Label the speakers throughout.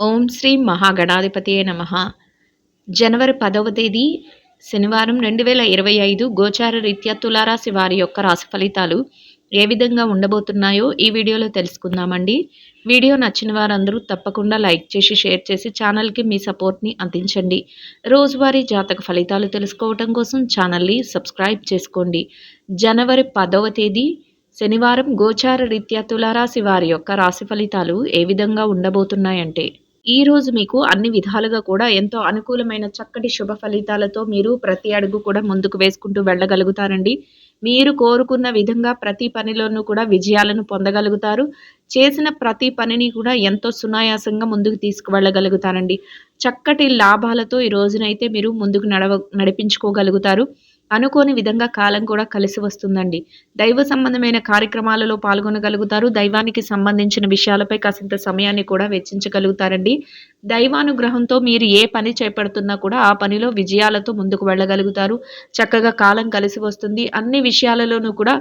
Speaker 1: ఓం శ్రీ మహాగణాధిపతియే నమః. జనవరి 10వ తేదీ శనివారం 2025 గోచార రీత్యా తులారాశి వారి యొక్క రాశి ఫలితాలు ఏ విధంగా ఉండబోతున్నాయో ఈ వీడియోలో తెలుసుకుందామండి. వీడియో నచ్చిన వారందరూ తప్పకుండా లైక్ చేసి, షేర్ చేసి ఛానల్‌కి మీ సపోర్ట్‌ని అందించండి. రోజువారీ జాతక ఫలితాలు తెలుసుకోవటం కోసం ఛానల్‌ని సబ్స్క్రైబ్ చేసుకోండి. జనవరి 10వ తేదీ శనివారం గోచార రీత్యా తులారాశి వారి యొక్క రాశి ఫలితాలు ఏ విధంగా ఉండబోతున్నాయంటే, ఈ రోజు మీకు అన్ని విధాలుగా కూడా ఎంతో అనుకూలమైన చక్కటి శుభ ఫలితాలతో మీరు ప్రతి అడుగు కూడా ముందుకు వేసుకుంటూ వెళ్ళగలుగుతారండి. మీరు కోరుకున్న విధంగా ప్రతి పనిలోనూ కూడా విజయాలను పొందగలుగుతారు. చేసిన ప్రతి పనిని కూడా ఎంతో సునాయాసంగా ముందుకు తీసుకువెళ్ళగలుగుతారండి. చక్కటి లాభాలతో ఈ రోజునైతే మీరు ముందుకు నడిపించుకోగలుగుతారు. అనుకోని విధంగా కాలం కూడా కలిసి వస్తుందండి. దైవ సంబంధమైన కార్యక్రమాలలో పాల్గొనగలుగుతారు. దైవానికి సంబంధించిన విషయాలపై కాసింత సమయాన్ని కూడా వెచ్చించగలుగుతారండి. దైవానుగ్రహంతో మీరు ఏ పని చేపడుతున్నా కూడా ఆ పనిలో విజయాలతో ముందుకు వెళ్ళగలుగుతారు. చక్కగా కాలం కలిసి వస్తుంది. అన్ని విషయాలలోనూ కూడా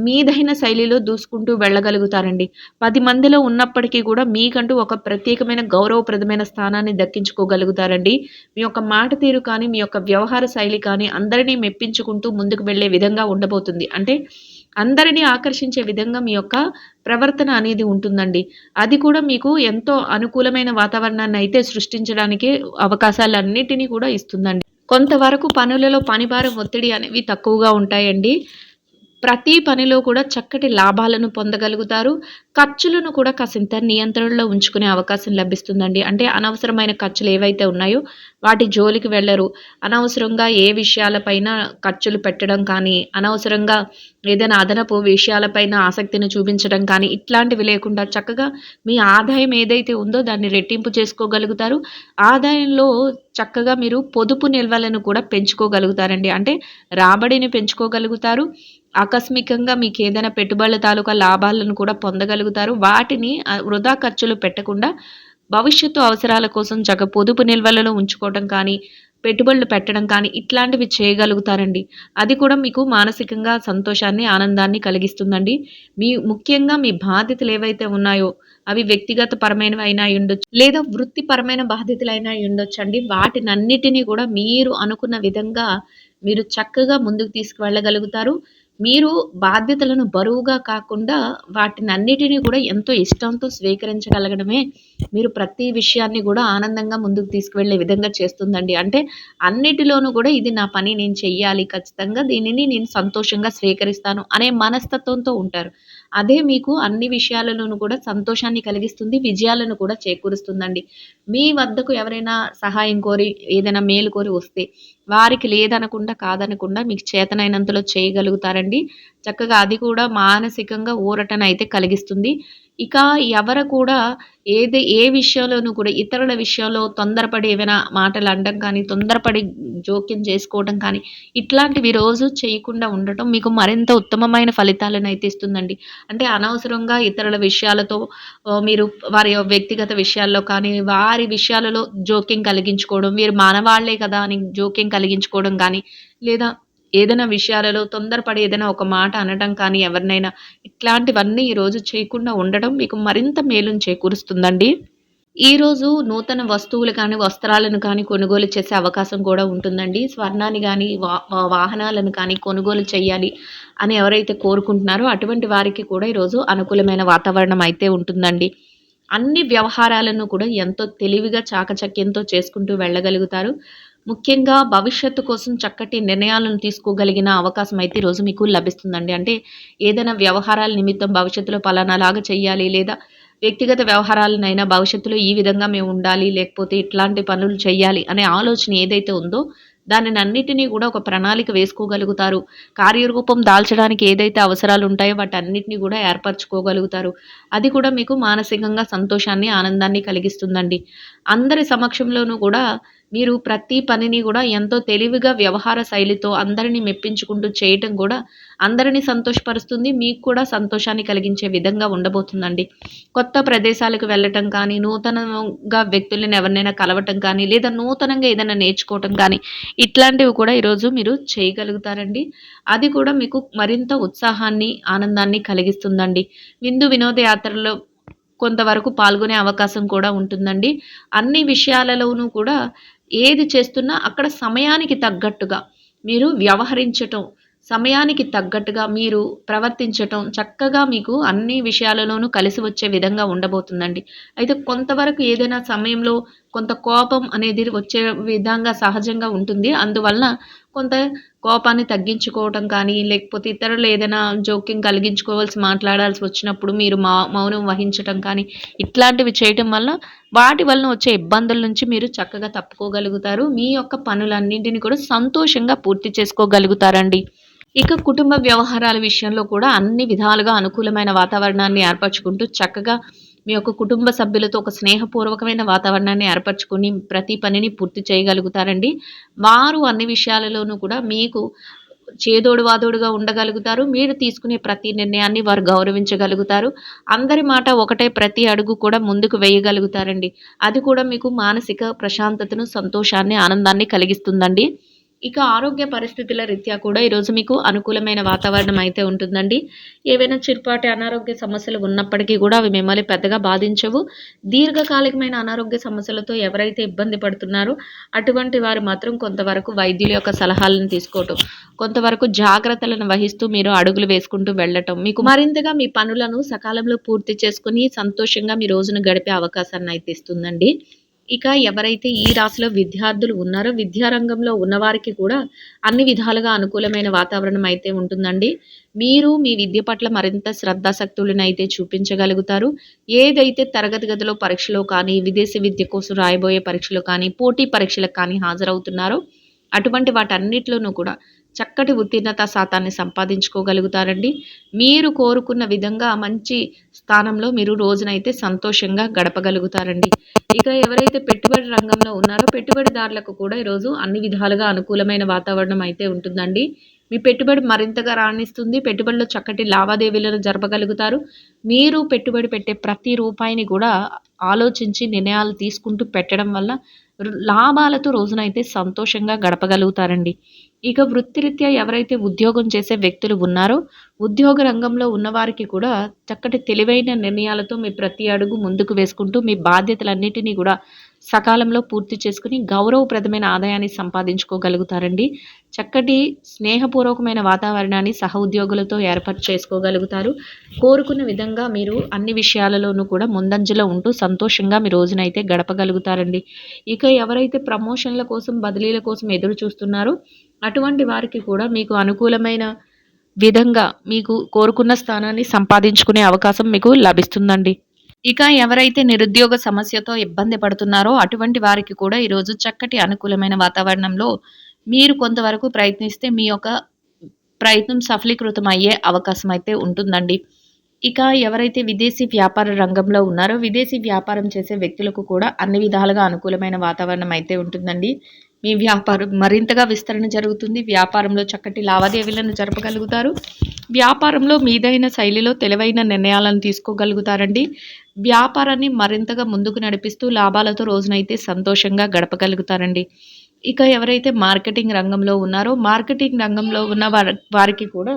Speaker 1: మీదైన శైలిలో దూసుకుంటూ వెళ్ళగలుగుతారండి. 10 మందిలో ఉన్నప్పటికీ కూడా మీకంటూ ఒక ప్రత్యేకమైన గౌరవప్రదమైన స్థానాన్ని దక్కించుకోగలుగుతారండి. మీ యొక్క మాట తీరు కానీ, మీ యొక్క వ్యవహార శైలి కానీ అందరినీ మెప్పించుకుంటూ ముందుకు వెళ్ళే విధంగా ఉండబోతుంది. అంటే అందరినీ ఆకర్షించే విధంగా మీ యొక్క ప్రవర్తన అనేది ఉంటుందండి. అది కూడా మీకు ఎంతో అనుకూలమైన వాతావరణాన్ని అయితే సృష్టించడానికి అవకాశాలన్నిటినీ కూడా ఇస్తుందండి. కొంతవరకు పనులలో పనిభారం, ఒత్తిడి అనేవి తక్కువగా ఉంటాయండి. ప్రతి పనిలో కూడా చక్కటి లాభాలను పొందగలుగుతారు. ఖర్చులను కూడా కాసింత నియంత్రణలో ఉంచుకునే అవకాశం లభిస్తుందండి. అంటే అనవసరమైన ఖర్చులు ఏవైతే ఉన్నాయో వాటి జోలికి వెళ్లరు. అనవసరంగా ఏ విషయాలపైన ఖర్చులు పెట్టడం కానీ, అనవసరంగా ఏదైనా అదనపు విషయాలపైన ఆసక్తిని చూపించడం కానీ, ఇట్లాంటివి లేకుండా చక్కగా మీ ఆదాయం ఏదైతే ఉందో దాన్ని రెట్టింపు చేసుకోగలుగుతారు. ఆదాయంలో చక్కగా మీరు పొదుపు నిల్వలను కూడా పెంచుకోగలుగుతారండి. అంటే రాబడిని పెంచుకోగలుగుతారు. ఆకస్మికంగా మీకేదైనా పెట్టుబడుల తాలూకా లాభాలను కూడా పొందగలుగుతారు. వాటిని వృధా ఖర్చులు పెట్టకుండా భవిష్యత్తు అవసరాల కోసం పొదుపు నిల్వలలో ఉంచుకోవటం కానీ, పెట్టుబడులు పెట్టడం కానీ ఇట్లాంటివి చేయగలుగుతారండి. అది కూడా మీకు మానసికంగా సంతోషాన్ని, ఆనందాన్ని కలిగిస్తుందండి. ముఖ్యంగా మీ బాధ్యతలు ఏవైతే ఉన్నాయో అవి వ్యక్తిగత పరమైనవి అయినా అయ్యుండొచ్చు, లేదా వృత్తిపరమైన బాధ్యతలైనా అయ్యుండొచ్చండి. వాటినన్నిటిని కూడా మీరు అనుకున్న విధంగా మీరు చక్కగా ముందుకు తీసుకువెళ్ళగలుగుతారు. మీరు బాధ్యతలను బరువుగా కాకుండా వాటినన్నిటిని కూడా ఎంతో ఇష్టంతో స్వీకరించగలగడమే మీరు ప్రతి విషయాన్ని కూడా ఆనందంగా ముందుకు తీసుకువెళ్ళే విధంగా చేస్తుందండి. అంటే అన్నిటిలోనూ కూడా ఇది నా పని, నేను చెయ్యాలి, ఖచ్చితంగా దీనిని నేను సంతోషంగా స్వీకరిస్తాను అనే మనస్తత్వంతో ఉంటారు. అదే మీకు అన్ని విషయాలలోనూ కూడా సంతోషాన్ని కలిగిస్తుంది, విజయాలను కూడా చేకూరుస్తుందండి. మీ వద్దకు ఎవరైనా సహాయం కోరి, ఏదైనా మేలు కోరి వస్తే వారికి లేదనకుండా, కాదనకుండా మీకు చేతనైనంతలో చేయగలుగుతారండి. చక్కగా అది కూడా మానసికంగా ఊరటనైతే కలిగిస్తుంది. ఇక ఎవరు కూడా ఏ విషయంలోనూ కూడా ఇతరుల విషయంలో తొందరపడి ఏవైనా మాటలు అనడం కానీ, తొందరపడి జోక్యం చేసుకోవడం కానీ, ఇట్లాంటివి రోజు చేయకుండా ఉండటం మీకు మరింత ఉత్తమమైన ఫలితాలనైతే ఇస్తుందండి. అంటే అనవసరంగా ఇతరుల విషయాలతో మీరు వారి వ్యక్తిగత విషయాల్లో కానీ, వారి విషయాలలో జోక్యం కలిగించుకోవడం, వీరు మానవాళ్ళే కదా అని జోక్యం కలిగించుకోవడం గానీ, లేదా ఏదైనా విషయాలలో తొందరపడి ఏదైనా ఒక మాట అనడం కానీ ఎవరినైనా, ఇట్లాంటివన్నీ ఈరోజు చేయకుండా ఉండడం మీకు మరింత మేలుని చేకూరుస్తుందండి. ఈరోజు నూతన వస్తువులు కానీ, వస్త్రాలను కానీ కొనుగోలు చేసే అవకాశం కూడా ఉంటుందండి. స్వర్ణాన్ని గానీ, వాహనాలను కానీ కొనుగోలు చేయాలి అని ఎవరైతే కోరుకుంటున్నారో అటువంటి వారికి కూడా ఈరోజు అనుకూలమైన వాతావరణం అయితే ఉంటుందండి. అన్ని వ్యవహారాలను కూడా ఎంతో తెలివిగా, చాకచక్యంతో చేసుకుంటూ వెళ్ళగలుగుతారు. ముఖ్యంగా భవిష్యత్తు కోసం చక్కటి నిర్ణయాలను తీసుకోగలిగిన అవకాశం అయితే ఈరోజు మీకు లభిస్తుందండి. అంటే ఏదైనా వ్యవహారాల నిమిత్తం భవిష్యత్తులో పలానాలాగా చేయాలి, లేదా వ్యక్తిగత వ్యవహారాలనైనా భవిష్యత్తులో ఈ విధంగా మేము ఉండాలి, లేకపోతే ఇట్లాంటి పనులు చేయాలి అనే ఆలోచన ఏదైతే ఉందో దానినన్నిటినీ కూడా ఒక ప్రణాళిక వేసుకోగలుగుతారు. కార్యరూపం దాల్చడానికి ఏదైతే అవసరాలు ఉంటాయో వాటన్నిటిని కూడా ఏర్పరచుకోగలుగుతారు. అది కూడా మీకు మానసికంగా సంతోషాన్ని, ఆనందాన్ని కలిగిస్తుందండి. అందరి సమక్షంలోనూ కూడా మీరు ప్రతి పనిని కూడా ఎంతో తెలివిగా వ్యవహార శైలితో అందరిని మెప్పించుకుంటూ చేయటం కూడా అందరిని సంతోషపరుస్తుంది. మీకు కూడా సంతోషాన్ని కలిగించే విధంగా ఉండబోతుందండి. కొత్త ప్రదేశాలకు వెళ్ళటం కానీ, నూతనంగా వ్యక్తులను ఎవరినైనా కలవటం కానీ, లేదా నూతనంగా ఏదైనా నేర్చుకోవటం కానీ, ఇట్లాంటివి కూడా ఈరోజు మీరు చేయగలుగుతారండి. అది కూడా మీకు మరింత ఉత్సాహాన్ని, ఆనందాన్ని కలిగిస్తుందండి. విందు వినోదయాత్రలో కొంతవరకు పాల్గొనే అవకాశం కూడా ఉంటుందండి. అన్ని విషయాలలోనూ కూడా ఏది చేస్తున్నా అక్కడ సమయానికి తగ్గట్టుగా మీరు వ్యవహరించటం, సమయానికి తగ్గట్టుగా మీరు ప్రవర్తించటం చక్కగా మీకు అన్ని విషయాలలోనూ కలిసి వచ్చే విధంగా ఉండబోతుందండి. అయితే కొంతవరకు ఏదైనా సమయంలో కొంత కోపం అనేది వచ్చే విధంగా సహజంగా ఉంటుంది. అందువలన కొంత కోపాన్ని తగ్గించుకోవటం కానీ, లేకపోతే ఇతరులు ఏదైనా జోక్యం మాట్లాడాల్సి వచ్చినప్పుడు మీరు మౌనం వహించటం కానీ, ఇట్లాంటివి చేయటం వల్ల వాటి వలన వచ్చే ఇబ్బందుల నుంచి మీరు చక్కగా తప్పుకోగలుగుతారు. మీ యొక్క పనులన్నింటిని కూడా సంతోషంగా పూర్తి చేసుకోగలుగుతారండి. ఇక కుటుంబ వ్యవహారాల విషయంలో కూడా అన్ని విధాలుగా అనుకూలమైన వాతావరణాన్ని ఏర్పరచుకుంటూ చక్కగా మీ యొక్క కుటుంబ సభ్యులతో ఒక స్నేహపూర్వకమైన వాతావరణాన్ని ఏర్పరచుకొని ప్రతి పనిని పూర్తి చేయగలుగుతారండి. వారు అన్ని విషయాలలోనూ కూడా మీకు చేదోడు వాదోడుగా ఉండగలుగుతారు. మీరు తీసుకునే ప్రతి నిర్ణయాన్ని వారు గౌరవించగలుగుతారు. అందరి మాట ఒకటే, ప్రతి అడుగు కూడా ముందుకు వేయగలుగుతారండి. అది కూడా మీకు మానసిక ప్రశాంతతను, సంతోషాన్ని, ఆనందాన్ని కలిగిస్తుందండి. ఇక ఆరోగ్య పరిస్థితుల రీత్యా కూడా ఈరోజు మీకు అనుకూలమైన వాతావరణం అయితే ఉంటుందండి. ఏవైనా చిరుపాటి అనారోగ్య సమస్యలు ఉన్నప్పటికీ కూడా అవి మిమ్మల్ని పెద్దగా బాధించవు. దీర్ఘకాలికమైన అనారోగ్య సమస్యలతో ఎవరైతే ఇబ్బంది పడుతున్నారో అటువంటి వారు మాత్రం కొంతవరకు వైద్యుల యొక్క సలహాలను తీసుకోవటం, కొంతవరకు జాగ్రత్తలను వహిస్తూ మీరు అడుగులు వేసుకుంటూ వెళ్ళటం మీకు మరింతగా మీ పనులను సకాలంలో పూర్తి చేసుకొని సంతోషంగా మీ రోజును గడిపే అవకాశాన్ని అయితే ఇస్తుందండి. ఇక ఎవరైతే ఈ రాశిలో విద్యార్థులు ఉన్నారో, విద్యారంగంలో ఉన్నవారికి కూడా అన్ని విధాలుగా అనుకూలమైన వాతావరణం అయితే ఉంటుందండి. మీరు మీ విద్య పట్ల మరింత శ్రద్ధాశక్తులనైతే చూపించగలుగుతారు. ఏదైతే తరగతి గదిలో పరీక్షలో కానీ, విదేశీ విద్య కోసం రాయబోయే పరీక్షలు కానీ, పోటీ పరీక్షలకు కానీ హాజరవుతున్నారో అటువంటి వాటన్నిటిలోనూ కూడా చక్కటి ఉత్తీర్ణత శాతాన్ని సంపాదించుకోగలుగుతారండి. మీరు కోరుకున్న విధంగా మంచి స్థానంలో మీరు రోజునైతే సంతోషంగా గడపగలుగుతారండి. ఇక ఎవరైతే పెట్టుబడి రంగంలో ఉన్నారో పెట్టుబడిదారులకు కూడా ఈరోజు అన్ని విధాలుగా అనుకూలమైన వాతావరణం అయితే ఉంటుందండి. మీ పెట్టుబడి మరింతగా రాణిస్తుంది. పెట్టుబడిలో చక్కటి లావాదేవీలను జరపగలుగుతారు. మీరు పెట్టుబడి పెట్టే ప్రతి రూపాయిని కూడా ఆలోచించి నిర్ణయాలు తీసుకుంటూ పెట్టడం వల్ల లాభాలతో రోజునైతే సంతోషంగా గడపగలుగుతారండి. ఇక వృత్తిరీత్యా ఎవరైతే ఉద్యోగం చేసే వ్యక్తులు ఉన్నారో, ఉద్యోగ రంగంలో ఉన్నవారికి కూడా చక్కటి తెలివైన నిర్ణయాలతో మీ ప్రతి అడుగు ముందుకు వేసుకుంటూ మీ బాధ్యతలన్నిటినీ కూడా సకాలంలో పూర్తి చేసుకుని గౌరవప్రదమైన ఆదాయాన్ని సంపాదించుకోగలుగుతారండి. చక్కటి స్నేహపూర్వకమైన వాతావరణాన్ని ఉద్యోగులతో ఏర్పాటు చేసుకోగలుగుతారు. కోరుకున్న విధంగా మీరు అన్ని విషయాలలోనూ కూడా ముందంజలో ఉంటూ సంతోషంగా మీ రోజునైతే గడపగలుగుతారండి. ఇక ఎవరైతే ప్రమోషన్ల కోసం, బదిలీల కోసం ఎదురు చూస్తున్నారో అటువంటి వారికి కూడా మీకు అనుకూలమైన విధంగా మీకు కోరుకున్న స్థానాన్ని సంపాదించుకునే అవకాశం మీకు లభిస్తుందండి. ఇక ఎవరైతే నిరుద్యోగ సమస్యతో ఇబ్బంది పడుతున్నారో అటువంటి వారికి కూడా ఈరోజు చక్కటి అనుకూలమైన వాతావరణంలో మీరు కొంతవరకు ప్రయత్నిస్తే మీ యొక్క ప్రయత్నం సఫలీకృతం అయ్యే అవకాశం అయితే ఉంటుందండి. ఇక ఎవరైతే విదేశీ వ్యాపార రంగంలో ఉన్నారో విదేశీ వ్యాపారం చేసే వ్యక్తులకు కూడా అన్ని విధాలుగా అనుకూలమైన వాతావరణం అయితే ఉంటుందండి. మీ వ్యాపారం మరింతగా విస్తరణ జరుగుతుంది. వ్యాపారంలో చక్కటి లావాదేవీలను జరపగలుగుతారు. వ్యాపారంలో మీదైన శైలిలో తెలివైన నిర్ణయాలను తీసుకోగలుగుతారండి. వ్యాపారాన్ని మరింతగా ముందుకు నడిపిస్తూ లాభాలతో రోజునైతే సంతోషంగా గడపగలుగుతారండి. ఇక ఎవరైతే మార్కెటింగ్ రంగంలో ఉన్నారో మార్కెటింగ్ రంగంలో ఉన్న వారికి కూడా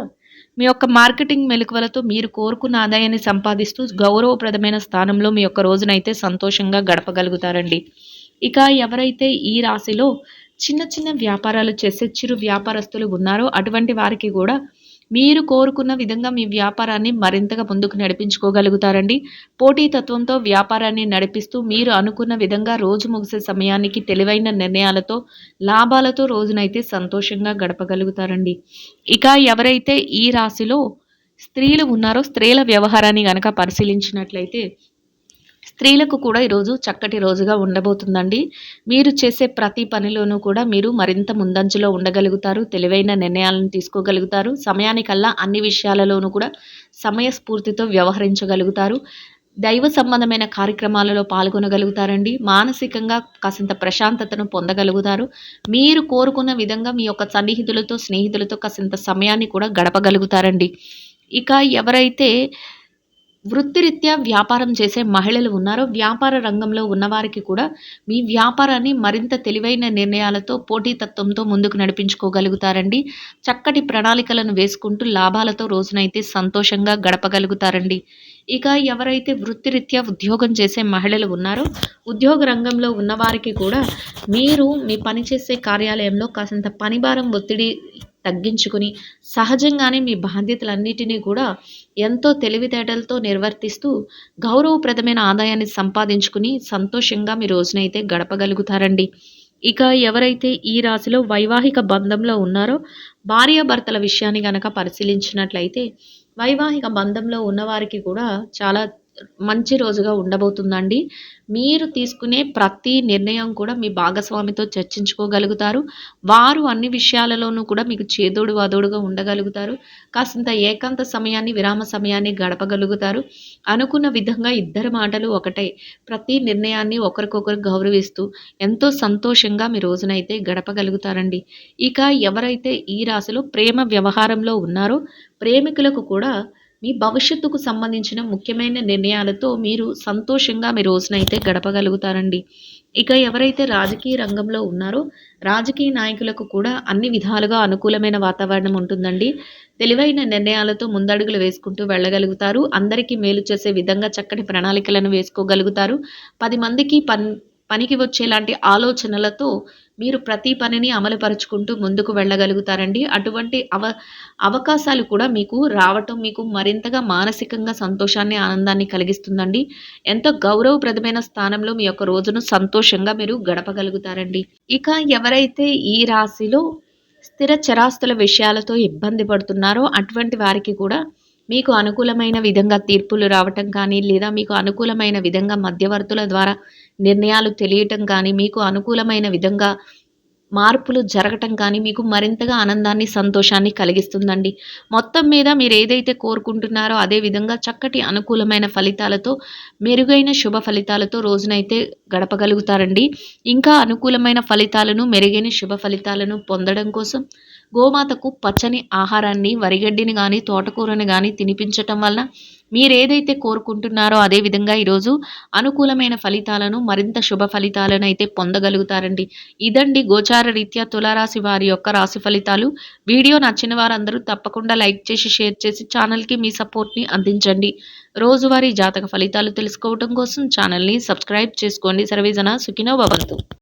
Speaker 1: మీ యొక్క మార్కెటింగ్ మెలకువలతో మీరు కోరుకున్న ఆదాయాన్ని సంపాదిస్తూ గౌరవప్రదమైన స్థానంలో మీ యొక్క రోజునైతే సంతోషంగా గడపగలుగుతారండి. ఇక ఎవరైతే ఈ రాశిలో చిన్న చిన్న వ్యాపారాలు చేసే చిరు వ్యాపారస్తులు ఉన్నారో అటువంటి వారికి కూడా మీరు కోరుకున్న విధంగా మీ వ్యాపారాన్ని మరింతగా ముందుకు నడిపించుకోగలుగుతారండి. పోటీతత్వంతో వ్యాపారాన్ని నడిపిస్తూ మీరు అనుకున్న విధంగా రోజు ముగిసే సమయానికి తెలివైన నిర్ణయాలతో లాభాలతో రోజునైతే సంతోషంగా గడపగలుగుతారండి. ఇక ఎవరైతే ఈ రాశిలో స్త్రీలు ఉన్నారో స్త్రీల వ్యవహారాన్ని గనక పరిశీలించినట్లయితే స్త్రీలకు కూడా ఈరోజు చక్కటి రోజుగా ఉండబోతుందండి. మీరు చేసే ప్రతి పనిలోనూ కూడా మీరు మరింత ముందంజలో ఉండగలుగుతారు. తెలివైన నిర్ణయాలను తీసుకోగలుగుతారు. సమయానికల్లా అన్ని విషయాలలోనూ కూడా సమయస్ఫూర్తితో వ్యవహరించగలుగుతారు. దైవ సంబంధమైన కార్యక్రమాలలో పాల్గొనగలుగుతారండి. మానసికంగా కాసింత ప్రశాంతతను పొందగలుగుతారు. మీరు కోరుకున్న విధంగా మీ యొక్క సన్నిహితులతో, స్నేహితులతో కాసింత సమయాన్ని కూడా గడపగలుగుతారండి. ఇక ఎవరైతే వృత్తిరీత్యా వ్యాపారం చేసే మహిళలు ఉన్నారో, వ్యాపార రంగంలో ఉన్నవారికి కూడా మీ వ్యాపారాన్ని మరింత తెలివైన నిర్ణయాలతో, పోటీతత్వంతో ముందుకు నడిపించుకోగలుగుతారండి. చక్కటి ప్రణాళికలను వేసుకుంటూ లాభాలతో రోజునైతే సంతోషంగా గడపగలుగుతారండి. ఇక ఎవరైతే వృత్తిరీత్యా ఉద్యోగం చేసే మహిళలు ఉన్నారో, ఉద్యోగ రంగంలో ఉన్నవారికి కూడా మీరు మీ పనిచేసే కార్యాలయంలో కాసింత పనిభారం, ఒత్తిడి తగ్గించుకొని సహజంగానే మీ బాధ్యతలన్నిటినీ కూడా ఎంతో తెలివితేటలతో నిర్వర్తిస్తూ గౌరవప్రదమైన ఆదాయాన్ని సంపాదించుకుని సంతోషంగా మీ రోజునైతే గడపగలుగుతారండి. ఇక ఎవరైతే ఈ రాశిలో వైవాహిక బంధంలో ఉన్నారో, భార్యాభర్తల విషయాన్ని గనక పరిశీలించినట్లయితే వైవాహిక బంధంలో ఉన్నవారికి కూడా చాలా మంచి రోజుగా ఉండబోతుందండి. మీరు తీసుకునే ప్రతి నిర్ణయం కూడా మీ భాగస్వామితో చర్చించుకోగలుగుతారు. వారు అన్ని విషయాలలోనూ కూడా మీకు చేదోడు వాదోడుగా ఉండగలుగుతారు. కాసింత ఏకాంత సమయాన్ని, విరామ సమయాన్ని గడపగలుగుతారు. అనుకున్న విధంగా ఇద్దరి మాటలు ఒకటై ప్రతి నిర్ణయాన్ని ఒకరికొకరు గౌరవిస్తూ ఎంతో సంతోషంగా మీ రోజునైతే గడపగలుగుతారండి. ఇక ఎవరైతే ఈ రాశిలో ప్రేమ వ్యవహారంలో ఉన్నారో, ప్రేమికులకు కూడా మీ భవిష్యత్తుకు సంబంధించిన ముఖ్యమైన నిర్ణయాలతో మీరు సంతోషంగా మీ రోజునైతే గడపగలుగుతారండి. ఇక ఎవరైతే రాజకీయ రంగంలో ఉన్నారో, రాజకీయ నాయకులకు కూడా అన్ని విధాలుగా అనుకూలమైన వాతావరణం ఉంటుందండి. తెలివైన నిర్ణయాలతో ముందడుగులు వేసుకుంటూ వెళ్ళగలుగుతారు. అందరికీ మేలు చేసే విధంగా చక్కటి ప్రణాళికలను వేసుకోగలుగుతారు. 10 మందికి పనికి వచ్చేలాంటి ఆలోచనలతో మీరు ప్రతి పనిని అమలుపరుచుకుంటూ ముందుకు వెళ్ళగలుగుతారండి. అటువంటి అవకాశాలు కూడా మీకు రావటం మీకు మరింతగా మానసికంగా సంతోషాన్ని, ఆనందాన్ని కలిగిస్తుందండి. ఎంతో గౌరవప్రదమైన స్థానంలో మీ యొక్క రోజును సంతోషంగా మీరు గడపగలుగుతారండి. ఇక ఎవరైతే ఈ రాశిలో స్థిర చరాస్తుల విషయాలతో ఇబ్బంది పడుతున్నారో, అటువంటి వారికి కూడా మీకు అనుకూలమైన విధంగా తీర్పులు రావటం కానీ, లేదా మీకు అనుకూలమైన విధంగా మధ్యవర్తుల ద్వారా నిర్ణయాలు తెలియటం కానీ, మీకు అనుకూలమైన విధంగా మార్పులు జరగటం కానీ మీకు మరింతగా ఆనందాన్ని, సంతోషాన్ని కలిగిస్తుందండి. మొత్తం మీద మీరు ఏదైతే కోరుకుంటున్నారో అదే విధంగా చక్కటి అనుకూలమైన ఫలితాలతో, మెరుగైన శుభ ఫలితాలతో రోజునైతే గడపగలుగుతారండి. ఇంకా అనుకూలమైన ఫలితాలను, మెరుగైన శుభ ఫలితాలను పొందడం కోసం గోమాతకు పచ్చని ఆహారాన్ని, వరిగడ్డిని గానీ, తోటకూరని గానీ తినిపించటం వలన మీరేదైతే కోరుకుంటున్నారో అదే విధంగా ఈరోజు అనుకూలమైన ఫలితాలను, మరింత శుభ ఫలితాలను అయితే పొందగలుగుతారండి. ఇదండి గోచార రీత్యా తులారాశి వారి యొక్క రాశి ఫలితాలు. వీడియో నచ్చిన వారందరూ తప్పకుండా లైక్ చేసి, షేర్ చేసి ఛానల్‌కి మీ సపోర్ట్‌ని అందించండి. రోజువారీ జాతక ఫలితాలు తెలుసుకోవటం కోసం ఛానల్‌ని సబ్స్క్రైబ్ చేసుకోండి. సర్వేజన సుఖినో భవంతు.